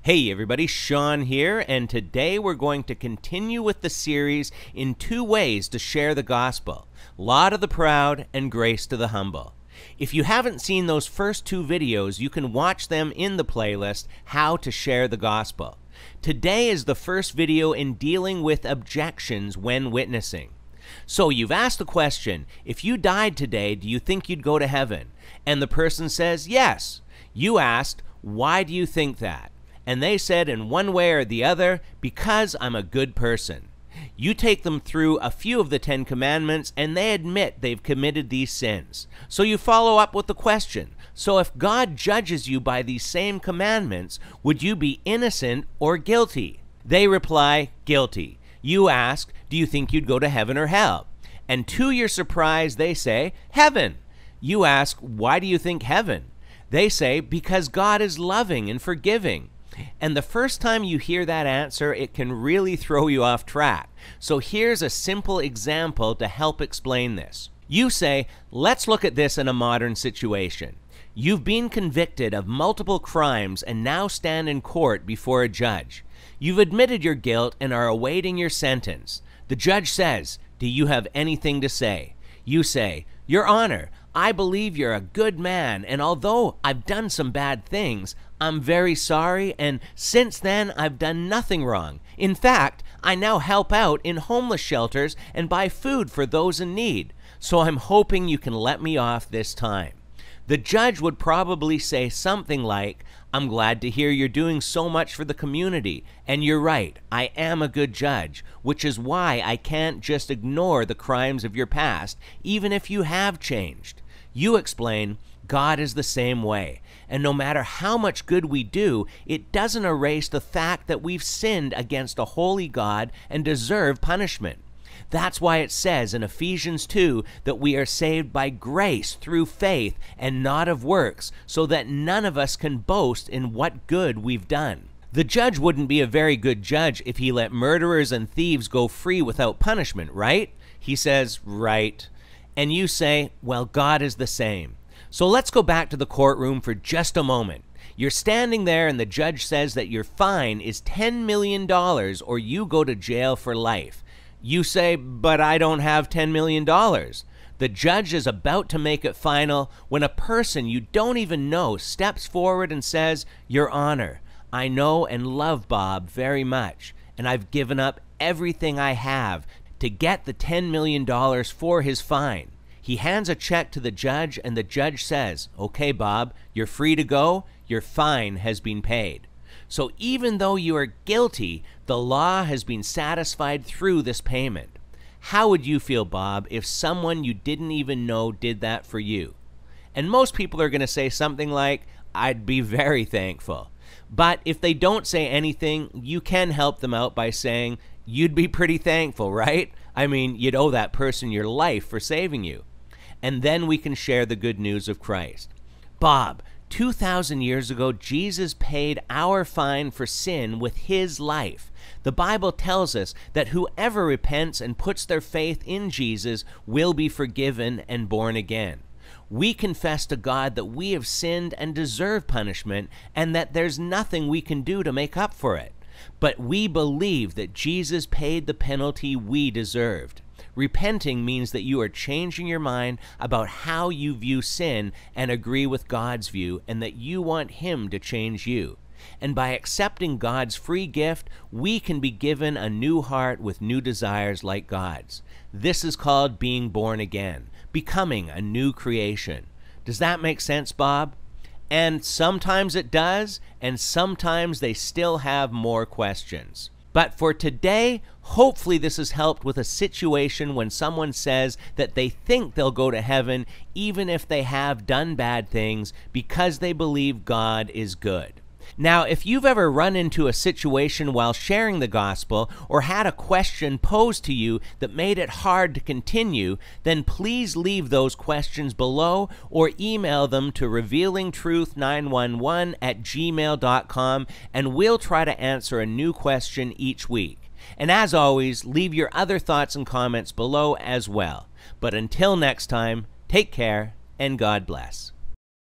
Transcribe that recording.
Hey everybody, Sean here, and today we're going to continue with the series in two ways to share the gospel: law to the proud and grace to the humble. If you haven't seen those first two videos, you can watch them in the playlist, How to Share the Gospel. Today is the first video in dealing with objections when witnessing. So you've asked the question, if you died today, do you think you'd go to heaven? And the person says yes. You asked, why do you think that? And they said in one way or the other, because I'm a good person. You take them through a few of the 10 Commandments and they admit they've committed these sins. So you follow up with the question, so if God judges you by these same commandments, would you be innocent or guilty? They reply, guilty. You ask, do you think you'd go to heaven or hell? And to your surprise, they say, heaven. You ask, why do you think heaven? They say, because God is loving and forgiving. And the first time you hear that answer, it can really throw you off track. So here's a simple example to help explain this. You say, let's look at this in a modern situation. You've been convicted of multiple crimes and now stand in court before a judge. You've admitted your guilt and are awaiting your sentence. The judge says, do you have anything to say? You say, Your Honor, I believe you're a good man, and although I've done some bad things, I'm very sorry, and since then I've done nothing wrong. In fact, I now help out in homeless shelters and buy food for those in need, so I'm hoping you can let me off this time. The judge would probably say something like, I'm glad to hear you're doing so much for the community, and you're right, I am a good judge, which is why I can't just ignore the crimes of your past, even if you have changed. You explain, God is the same way, and no matter how much good we do, it doesn't erase the fact that we've sinned against a holy God and deserve punishment. That's why it says in Ephesians 2 that we are saved by grace through faith and not of works, so that none of us can boast in what good we've done. The judge wouldn't be a very good judge if he let murderers and thieves go free without punishment, right? He says, right. And you say, well, God is the same. So let's go back to the courtroom for just a moment. You're standing there and the judge says that your fine is $10 million or you go to jail for life. You say, but I don't have $10 million. The judge is about to make it final when a person you don't even know steps forward and says, Your Honor, I know and love Bob very much, and I've given up everything I have to get the $10 million for his fine. He hands a check to the judge and the judge says, okay, Bob, you're free to go. Your fine has been paid. So even though you are guilty, the law has been satisfied through this payment. How would you feel, Bob, if someone you didn't even know did that for you? And most people are going to say something like, I'd be very thankful. But if they don't say anything, you can help them out by saying, you'd be pretty thankful, right? I mean, you'd owe that person your life for saving you. And then we can share the good news of Christ. Bob, 2,000 years ago, Jesus paid our fine for sin with his life. The Bible tells us that whoever repents and puts their faith in Jesus will be forgiven and born again. We confess to God that we have sinned and deserve punishment, and that there's nothing we can do to make up for it. But we believe that Jesus paid the penalty we deserved. Repenting means that you are changing your mind about how you view sin and agree with God's view, and that you want him to change you. And by accepting God's free gift, we can be given a new heart with new desires like God's. This is called being born again, becoming a new creation. Does that make sense, Bob? And sometimes it does, and sometimes they still have more questions. But for today, hopefully this has helped with a situation when someone says that they think they'll go to heaven even if they have done bad things because they believe God is good. Now, if you've ever run into a situation while sharing the gospel or had a question posed to you that made it hard to continue, then please leave those questions below or email them to revealingtruth911@gmail.com, and we'll try to answer a new question each week. And as always, leave your other thoughts and comments below as well. But until next time, take care and God bless.